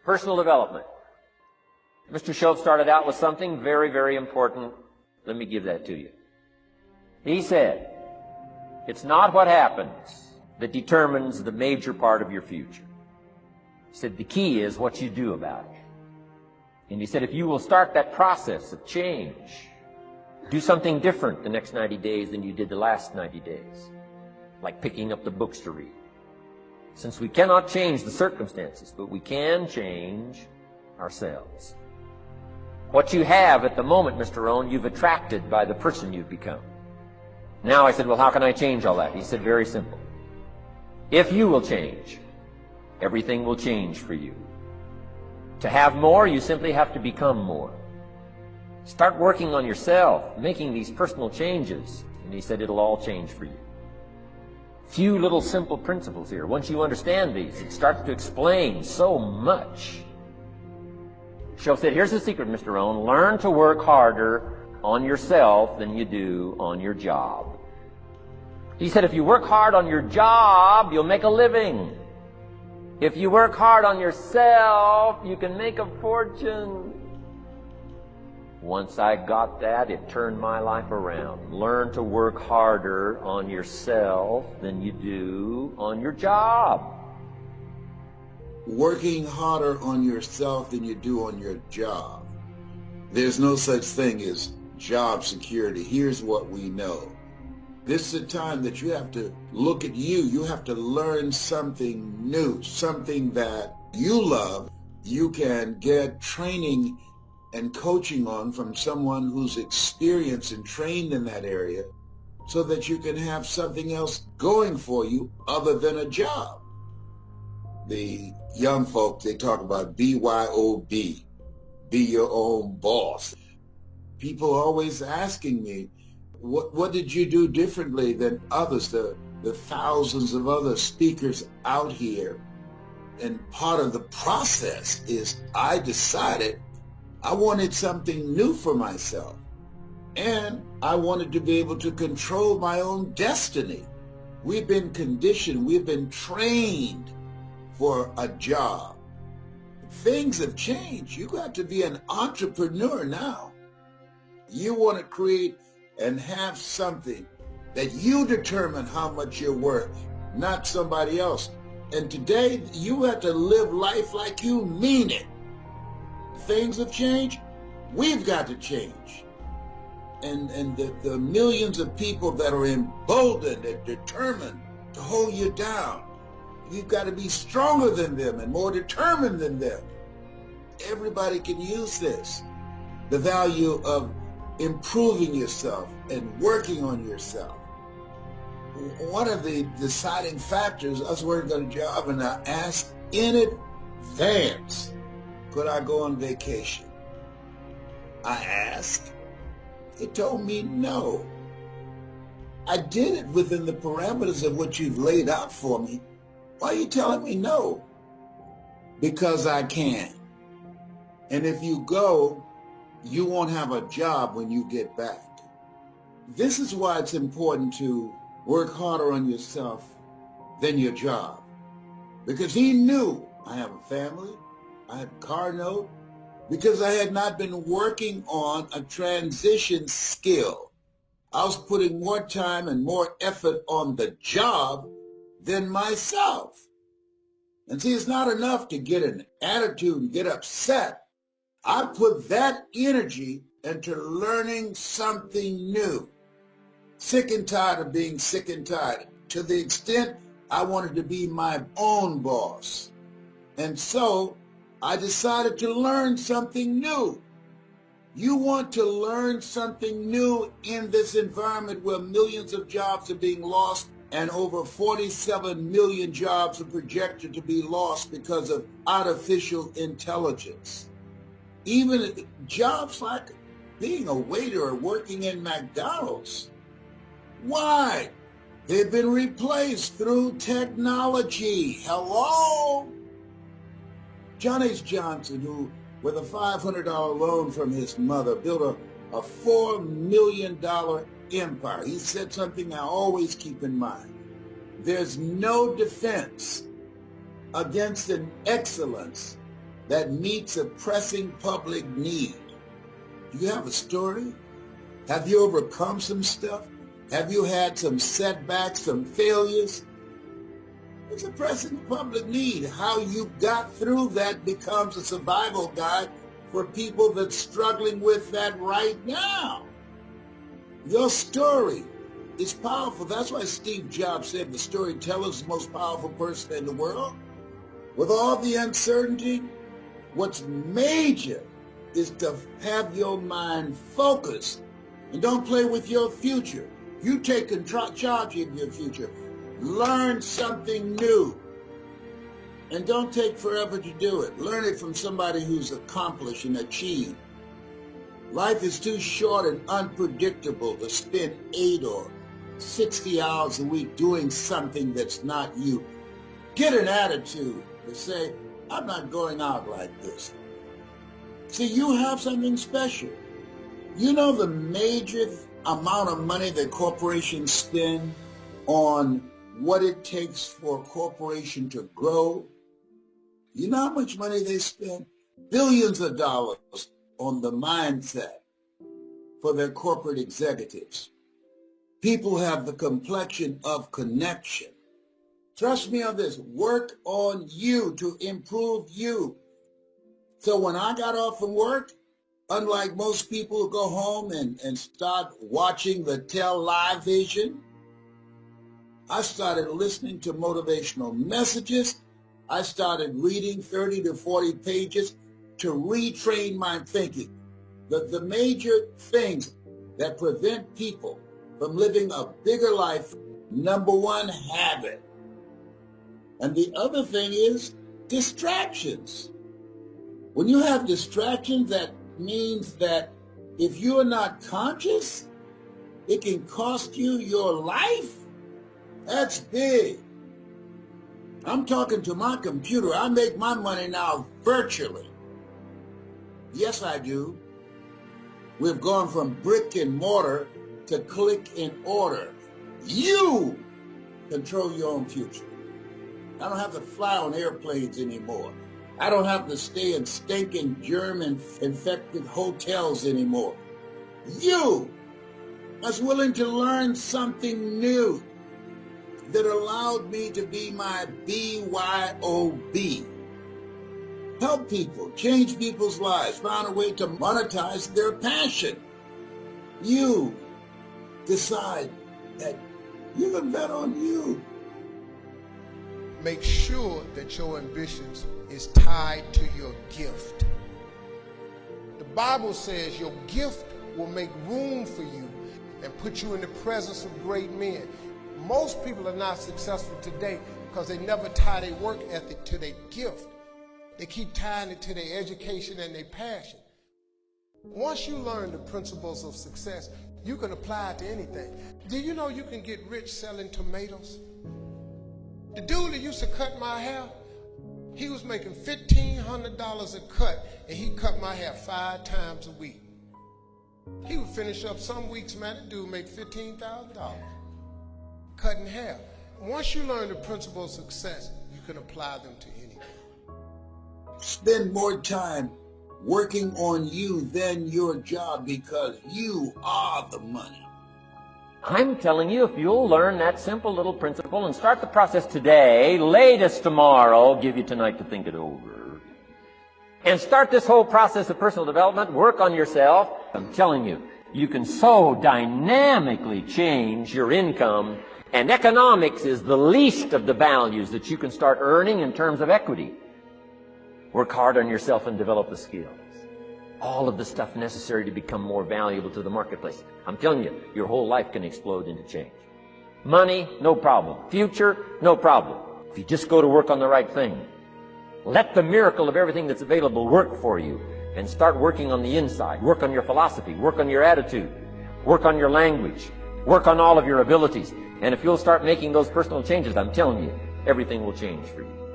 Personal development. Mr. Schultz started out with something very, very important. Let me give that to you. He said, it's not what happens that determines the major part of your future. He said, the key is what you do about it. And he said, if you will start that process of change, do something different the next 90 days than you did the last 90 days, like picking up the books to read. Since we cannot change the circumstances, but we can change ourselves. What you have at the moment, Mr. Rohn, you've attracted by the person you've become. Now I said, well, how can I change all that? He said, very simple. If you will change, everything will change for you. To have more, you simply have to become more. Start working on yourself, making these personal changes. And he said, it'll all change for you. Few little simple principles here. Once you understand these, it starts to explain so much. Schultz said, here's the secret, Mr. Rohn. Learn to work harder on yourself than you do on your job. He said, if you work hard on your job, you'll make a living. If you work hard on yourself, you can make a fortune. Once I got that, it turned my life around. Learn to work harder on yourself than you do on your job. Working harder on yourself than you do on your job. There's no such thing as job security. Here's what we know. This is a time that you have to look at you. You have to learn something new, something that you love. You can get training and coaching on from someone who's experienced and trained in that area so that you can have something else going for you other than a job. The young folk, they talk about BYOB, be your own boss. People always asking me, what did you do differently than others, the thousands of other speakers out here? And part of the process is I decided I wanted something new for myself. And I wanted to be able to control my own destiny. We've been conditioned, we've been trained for a job. Things have changed. You got to be an entrepreneur now. You want to create and have something that you determine how much you're worth, not somebody else. And today, you have to live life like you mean it. Things have changed. We've got to change. And the millions of people that are emboldened and determined to hold you down, you've got to be stronger than them and more determined than them. Everybody can use this. The value of improving yourself and working on yourself. One of the deciding factors, I was working on a job and I asked in advance, could I go on vacation? I asked. It told me no. I did it within the parameters of what you've laid out for me. Why are you telling me no? Because I can. And if you go, you won't have a job when you get back. This is why it's important to work harder on yourself than your job. Because he knew I have a family, I had a car note, because I had not been working on a transition skill. I was putting more time and more effort on the job than myself. And see, it's not enough to get an attitude and get upset. I put that energy into learning something new. Sick and tired of being sick and tired, to the extent I wanted to be my own boss. And so I decided to learn something new. You want to learn something new in this environment where millions of jobs are being lost and over 47 million jobs are projected to be lost because of artificial intelligence. Even jobs like being a waiter or working in McDonald's. Why? They've been replaced through technology. Hello? John H. Johnson, who, with a $500 loan from his mother, built a $4 million empire. He said something I always keep in mind. There's no defense against an excellence that meets a pressing public need. Do you have a story? Have you overcome some stuff? Have you had some setbacks, some failures? It's a pressing public need. How you got through that becomes a survival guide for people that's struggling with that right now. Your story is powerful. That's why Steve Jobs said the storyteller is the most powerful person in the world. With all the uncertainty, what's major is to have your mind focused and don't play with your future. You take charge of your future. Learn something new. And don't take forever to do it. Learn it from somebody who's accomplished and achieved. Life is too short and unpredictable to spend 8 or 60 hours a week doing something that's not you. Get an attitude to say, I'm not going out like this. See, you have something special. You know the major amount of money that corporations spend on what it takes for a corporation to grow? You know how much money they spend? Billions of dollars on the mindset for their corporate executives. People have the complexion of connection. Trust me on this. Work on you to improve you. So when I got off from work, unlike most people who go home and start watching the television, I started listening to motivational messages. I started reading 30 to 40 pages to retrain my thinking. The major things that prevent people from living a bigger life, number one, habit. And the other thing is distractions. When you have distractions, that means that if you're not conscious, it can cost you your life. That's big. I'm talking to my computer. I make my money now virtually. Yes, I do. We've gone from brick and mortar to click and order. You control your own future. I don't have to fly on airplanes anymore. I don't have to stay in stinking germ-infected hotels anymore. You was willing to learn something new that allowed me to be my BYOB. Help people, change people's lives, find a way to monetize their passion. You decide that you can bet on you. Make sure that your ambitions is tied to your gift. The Bible says your gift will make room for you and put you in the presence of great men. Most people are not successful today because they never tie their work ethic to their gift. They keep tying it to their education and their passion. Once you learn the principles of success, you can apply it to anything. Do you know you can get rich selling tomatoes? The dude that used to cut my hair, he was making $1,500 a cut, and he cut my hair 5 times a week. He would finish up some weeks, man, that dude make $15,000 cutting hair. Once you learn the principles of success, you can apply them to anything. Spend more time working on you than your job because you are the money. I'm telling you, if you'll learn that simple little principle and start the process today, latest tomorrow, give you tonight to think it over, and start this whole process of personal development, work on yourself, I'm telling you, you can so dynamically change your income, and economics is the least of the values that you can start earning in terms of equity. Work hard on yourself and develop the skills. All of the stuff necessary to become more valuable to the marketplace. I'm telling you, your whole life can explode into change. Money, no problem. Future, no problem. If you just go to work on the right thing. Let the miracle of everything that's available work for you and start working on the inside. Work on your philosophy. Work on your attitude. Work on your language. Work on all of your abilities. And if you'll start making those personal changes, I'm telling you, everything will change for you.